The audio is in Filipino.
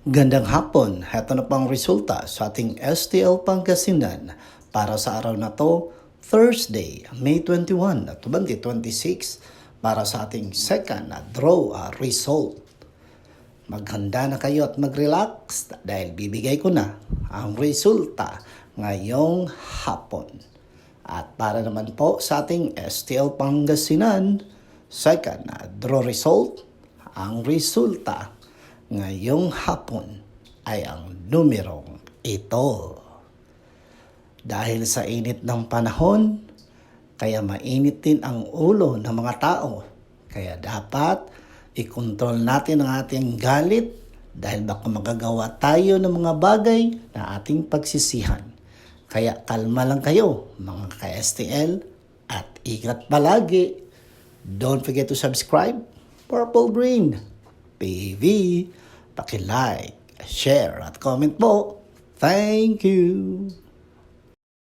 Gandang hapon, heto na pang resulta sa ating STL Pangasinan para sa araw na to, Thursday, May 21, 2026 para sa ating second draw result. Maghanda na kayo at mag-relax dahil bibigay ko na ang resulta ngayong hapon. At para naman po sa ating STL Pangasinan, second draw result, ang resulta ngayong hapon ay ang numerong ito. Dahil sa init ng panahon, kaya mainit din ang ulo ng mga tao. Kaya dapat i-control natin ang ating galit dahil baka magagawa tayo ng mga bagay na ating pagsisihan. Kaya kalma lang kayo mga ka-STL at ingat palagi. Don't forget to subscribe, Purple Green PV, paki-like, share at comment po. Thank you!